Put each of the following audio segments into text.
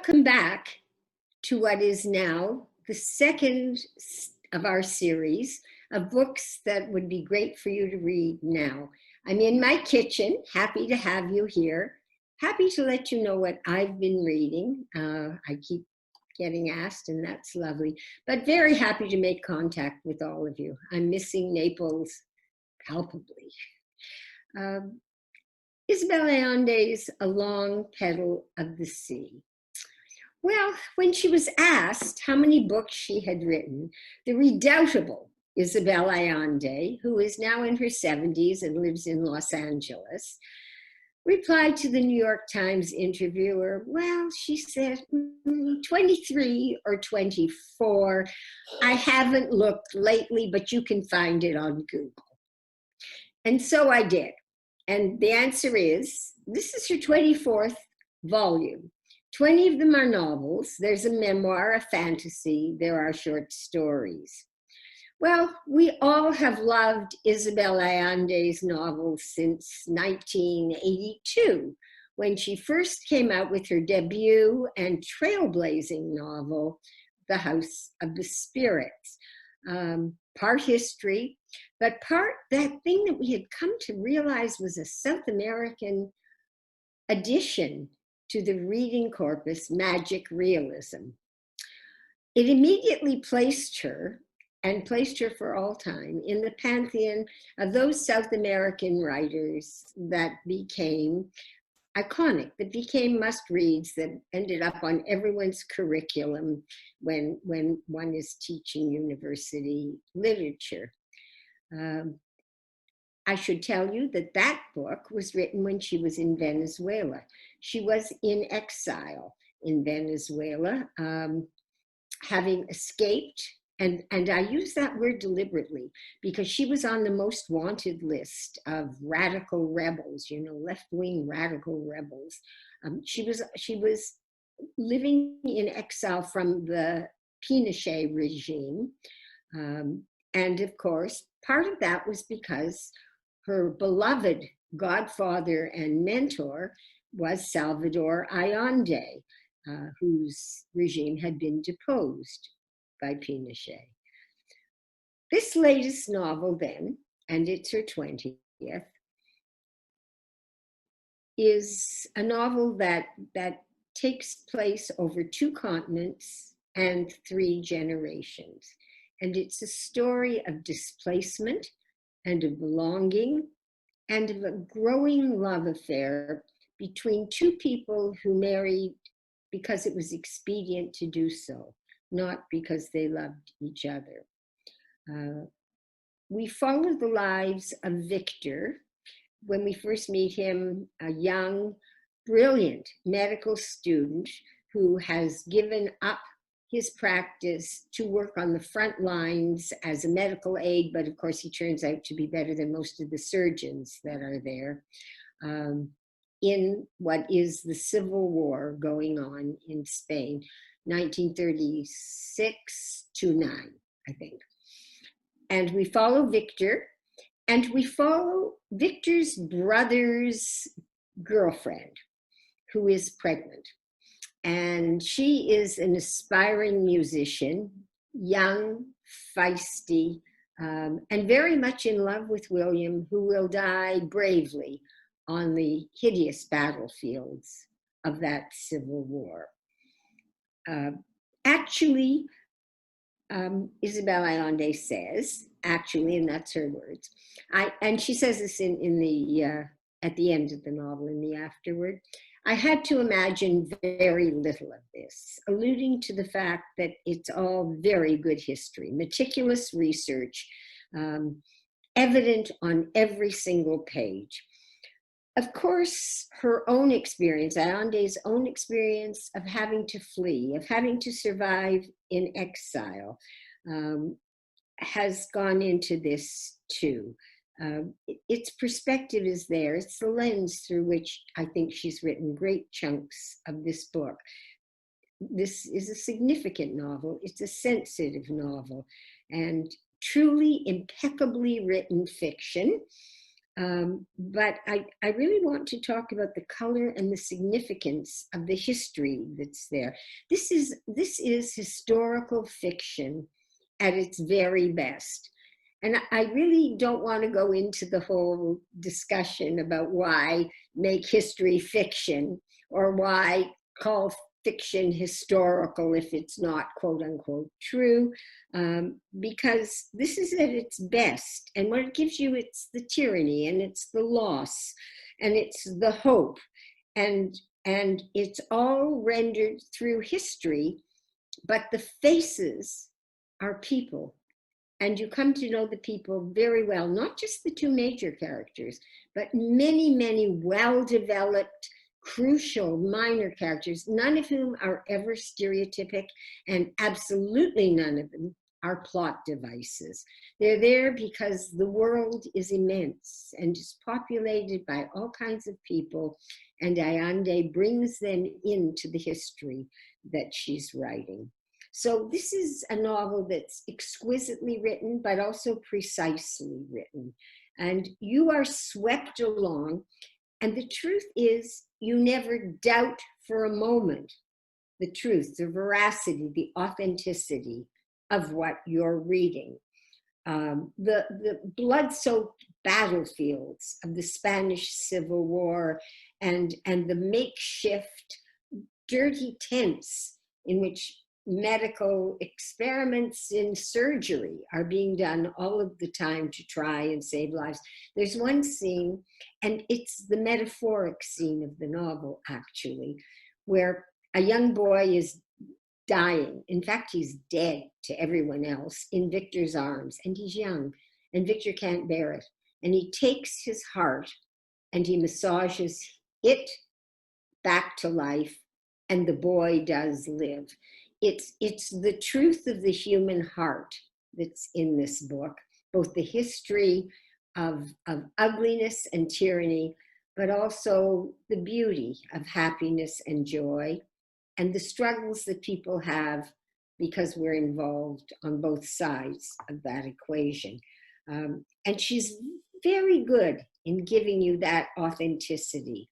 Welcome back to what is now the second of our series of books that would be great for you to read now. I'm in my kitchen, happy to have you here, happy to let you know what I've been reading. I keep getting asked, and that's lovely, but very happy to make contact with all of you. I'm missing Naples palpably. Isabel Allende's A Long Petal of the Sea. Well, when she was asked how many books she had written, the redoubtable Isabel Allende, who is now in her 70s and lives in Los Angeles, replied to the New York Times interviewer, well, she said, 23 or 24. I haven't looked lately, but you can find it on Google. And so I did. And the answer is, this is her 24th volume. 20 of them are novels. There's a memoir, a fantasy. There are short stories. Well, we all have loved Isabel Allende's novels since 1982, when she first came out with her debut and trailblazing novel, The House of the Spirits. Part history, but part that thing that we had come to realize was a South American addition to the reading corpus, magic realism. It immediately placed her, and placed her for all time, in the pantheon of those South American writers that became iconic, that became must-reads, that ended up on everyone's curriculum when one is teaching university literature. I should tell you that that book was written when she was in Venezuela. She was in exile in Venezuela, having escaped, and I use that word deliberately because she was on the most wanted list of radical rebels, you know, left-wing radical rebels. She was living in exile from the Pinochet regime. And of course, part of that was because her beloved godfather and mentor was Salvador Allende, whose regime had been deposed by Pinochet. This latest novel then, and it's her 20th, is a novel that takes place over 2 continents and 3 generations. And it's a story of displacement and of belonging and of a growing love affair between 2 people who married because it was expedient to do so, not because they loved each other. We follow the lives of Victor. When we first meet him, a young, brilliant medical student who has given up his practice to work on the front lines as a medical aide, but of course he turns out to be better than most of the surgeons that are there, in what is the civil war going on in Spain, 1936 to 9, I think. And we follow Victor, and we follow Victor's brother's girlfriend, who is pregnant. And she is an aspiring musician, young, feisty, and very much in love with William, who will die bravely on the hideous battlefields of that civil war. Actually, Isabel Allende says, actually, and that's her words, and she says this in the at the end of the novel, in the afterword, I had to imagine very little of this, alluding to the fact that it's all very good history, meticulous research, evident on every single page. Of course, her own experience, Allende's own experience of having to flee, of having to survive in exile, has gone into this too. Its perspective is there. It's the lens through which I think she's written great chunks of this book. This is a significant novel. It's a sensitive novel and truly impeccably written fiction. But I really want to talk about the color and the significance of the history that's there. This is historical fiction at its very best. And I really don't want to go into the whole discussion about why make history fiction or why call fiction historical if it's not quote unquote true, because this is at its best. And what it gives you, it's the tyranny and it's the loss and it's the hope. And it's all rendered through history, but the faces are people. And you come to know the people very well, not just the two major characters, but many, many well-developed, crucial minor characters, none of whom are ever stereotypic, and absolutely none of them are plot devices. They're there because the world is immense and is populated by all kinds of people, and Allende brings them into the history that she's writing. So this is a novel that's exquisitely written, but also precisely written. And you are swept along. And the truth is, you never doubt for a moment the truth, the veracity, the authenticity of what you're reading. The blood-soaked battlefields of the Spanish Civil War and the makeshift dirty tents in which medical experiments in surgery are being done all of the time to try and save lives. There's one scene, and it's the metaphoric scene of the novel, actually, where a young boy is dying. In fact, he's dead to everyone else in Victor's arms, and he's young, and Victor can't bear it. And he takes his heart and he massages it back to life, and the boy does live. It's the truth of the human heart that's in this book, both the history of ugliness and tyranny, but also the beauty of happiness and joy, and the struggles that people have because we're involved on both sides of that equation. And she's very good in giving you that authenticity.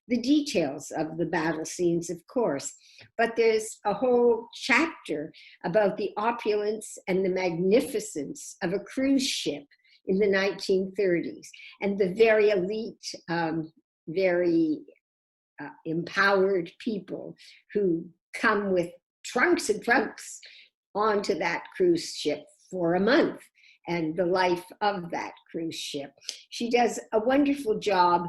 The details of the battle scenes, of course, but there's a whole chapter about the opulence and the magnificence of a cruise ship in the 1930s, and the very elite, very empowered people who come with trunks and trunks onto that cruise ship for a month, and the life of that cruise ship. She does a wonderful job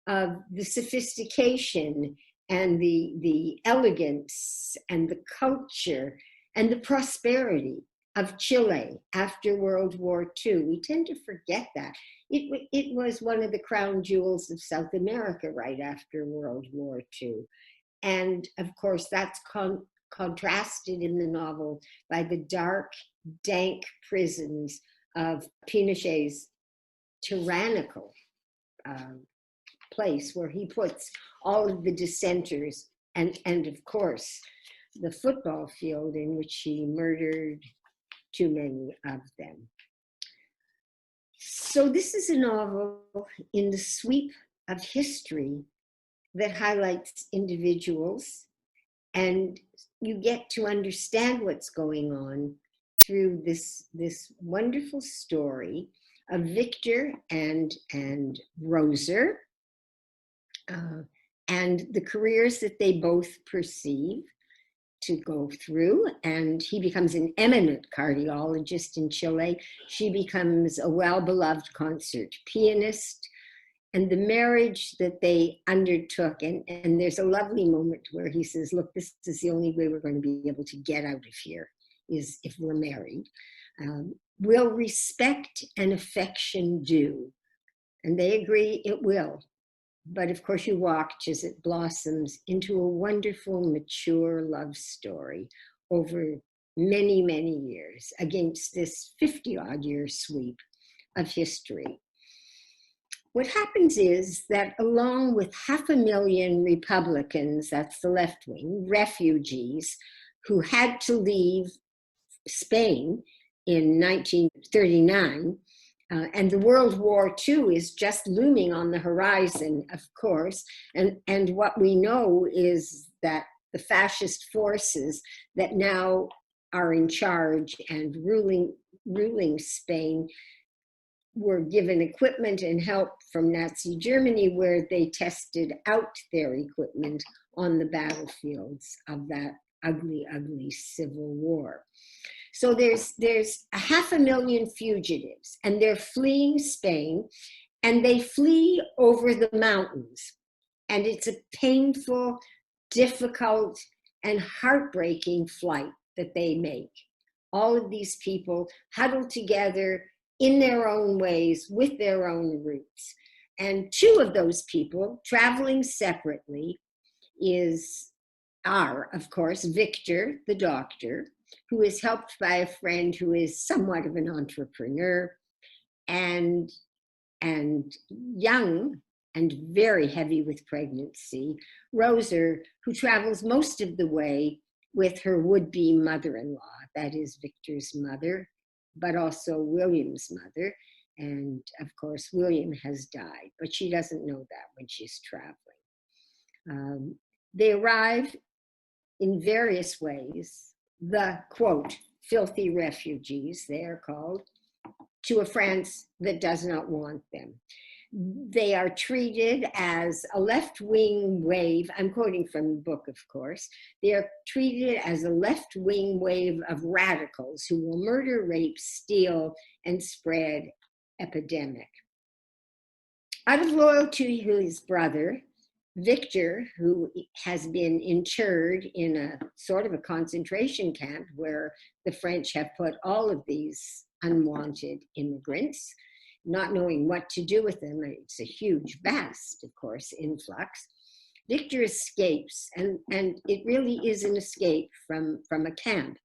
of the sophistication and the elegance and the culture and the prosperity of Chile after World War II. We tend to forget that. It was one of the crown jewels of South America right after World War II. And of course, that's contrasted in the novel by the dark, dank prisons of Pinochet's tyrannical place, where he puts all of the dissenters, and of course, the football field in which he murdered too many of them. So this is a novel in the sweep of history that highlights individuals, and you get to understand what's going on through this wonderful story of Victor and Roser, and the careers that they both perceive to go through. And he becomes an eminent cardiologist in Chile. She becomes a well-beloved concert pianist. And the marriage that they undertook, and there's a lovely moment where he says, look, this is the only way we're going to be able to get out of here, is if we're married. Will respect and affection do? And they agree it will. But of course you watch as it blossoms into a wonderful, mature love story over many, many years against this 50-odd year sweep of history. What happens is that along with 500,000 Republicans, that's the left wing, refugees who had to leave Spain in 1939, And the World War II is just looming on the horizon, of course. And what we know is that the fascist forces that now are in charge and ruling Spain were given equipment and help from Nazi Germany, where they tested out their equipment on the battlefields of that ugly, ugly civil war. So there's 500,000 fugitives, and they're fleeing Spain, and they flee over the mountains. And it's a painful, difficult, and heartbreaking flight that they make. All of these people huddled together in their own ways, with their own roots. And two of those people traveling separately are, of course, Victor, the doctor, who is helped by a friend who is somewhat of an entrepreneur, and young and very heavy with pregnancy, Rosa, who travels most of the way with her would-be mother-in-law, that is Victor's mother, but also William's mother. And of course, William has died, but she doesn't know that when she's traveling. They arrive in various ways, the, quote, filthy refugees, they are called, to a France that does not want them. They are treated as a left-wing wave. I'm quoting from the book, of course. They are treated as a left-wing wave of radicals who will murder, rape, steal, and spread epidemic. Out of loyalty to his brother, Victor, who has been interred in a sort of a concentration camp where the French have put all of these unwanted immigrants, not knowing what to do with them. It's a huge, vast, of course, influx. Victor escapes, and it really is an escape from a camp,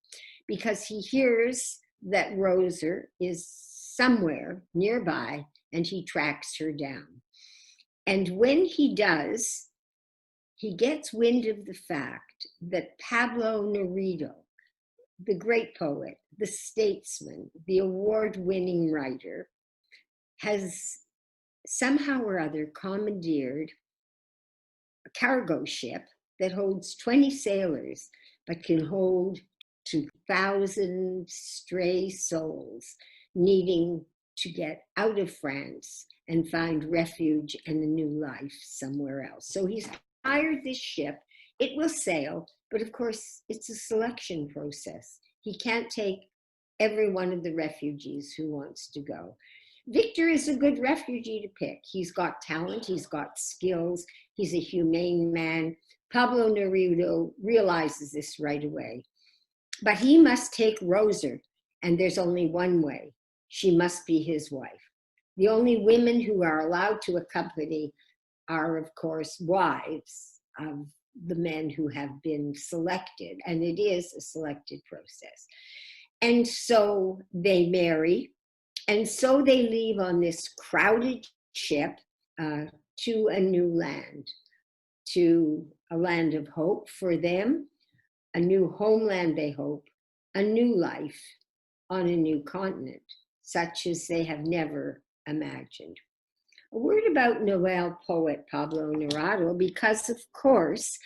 because he hears that Rosa is somewhere nearby, and he tracks her down. And when he does, he gets wind of the fact that Pablo Neruda, the great poet, the statesman, the award-winning writer, has somehow or other commandeered a cargo ship that holds 20 sailors, but can hold 2,000 stray souls needing to get out of France and find refuge and a new life somewhere else. So he's hired this ship. It will sail, but of course it's a selection process. He can't take every one of the refugees who wants to go. Victor is a good refugee to pick. He's got talent, he's got skills, he's a humane man. Pablo Neruda realizes this right away. But he must take Rosa, and there's only one way. She must be his wife. The only women who are allowed to accompany are, of course, wives of the men who have been selected, and it is a selected process. And so they marry, and so they leave on this crowded ship to a new land, to a land of hope for them, a new homeland, they hope, a new life on a new continent, such as they have never imagined. A word about Noel poet Pablo Neruda, because of course,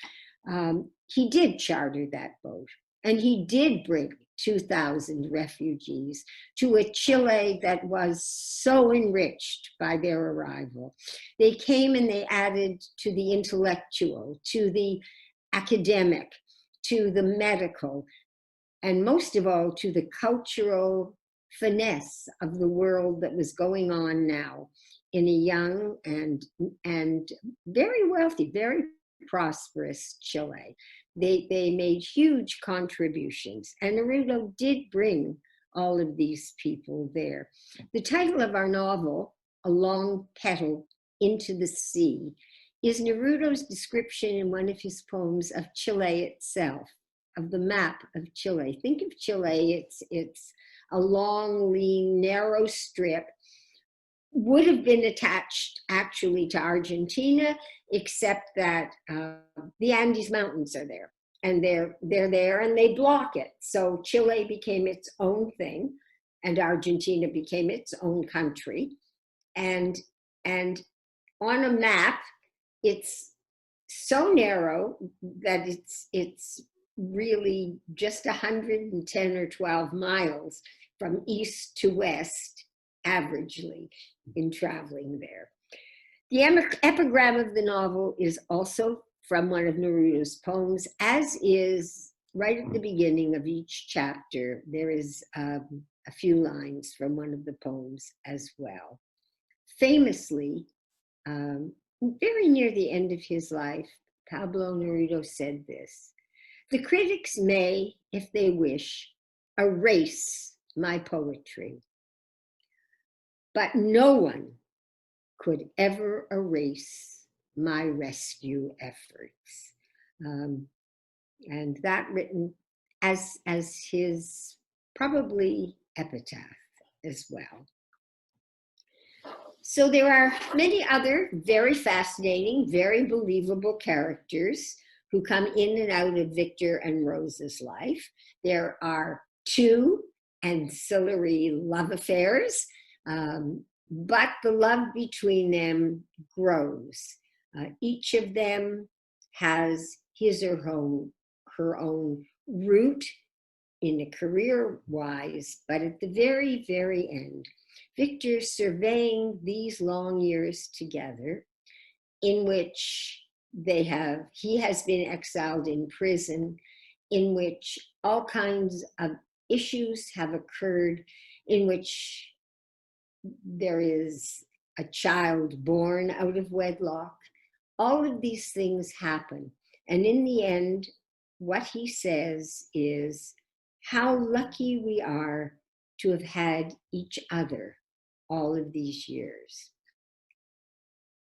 he did charter that boat, and he did bring 2,000 refugees to a Chile that was so enriched by their arrival. They came and they added to the intellectual, to the academic, to the medical, and most of all to the cultural finesse of the world that was going on now in a young and very wealthy, very prosperous Chile. They made huge contributions, and Neruda did bring all of these people there. The title of our novel, A Long Petal into the Sea, is Neruda's description in one of his poems of Chile itself, of the map of Chile. Think of Chile, it's a long, lean, narrow strip, would have been attached actually to Argentina, except that the Andes Mountains are there, and they're there and they block it. So Chile became its own thing, and Argentina became its own country. And on a map, it's so narrow that it's really just 110 or 12 miles from east to west, averagely, in traveling there. The epigram of the novel is also from one of Neruda's poems, as is right at the beginning of each chapter. There is a few lines from one of the poems as well. Famously, very near the end of his life, Pablo Neruda said this: "The critics may, if they wish, erase my poetry, but no one could ever erase my rescue efforts." And that written as his probably epitaph as well. So there are many other very fascinating, very believable characters who come in and out of Victor and Rose's life. There are two ancillary love affairs, but the love between them grows. Each of them has his or her own route in a career-wise, but at the very, very end, Victor surveying these long years together in which he has been exiled in prison, in which all kinds of issues have occurred, in which there is a child born out of wedlock. All of these things happen. And in the end, what he says is how lucky we are to have had each other all of these years.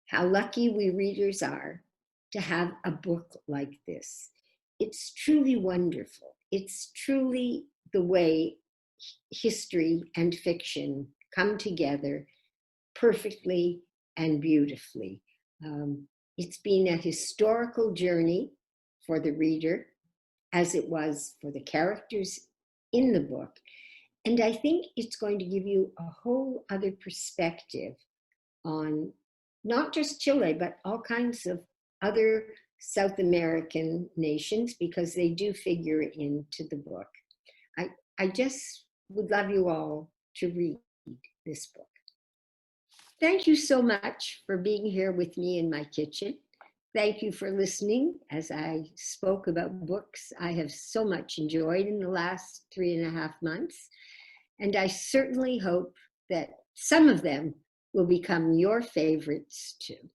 How lucky we readers are to have a book like this. It's truly wonderful. It's truly the way history and fiction come together perfectly and beautifully. It's been a historical journey for the reader, as it was for the characters in the book. And I think it's going to give you a whole other perspective on not just Chile, but all kinds of other South American nations, because they do figure into the book. I just would love you all to read this book. Thank you so much for being here with me in my kitchen. Thank you for listening as I spoke about books I have so much enjoyed in the last 3.5 months. And I certainly hope that some of them will become your favorites too.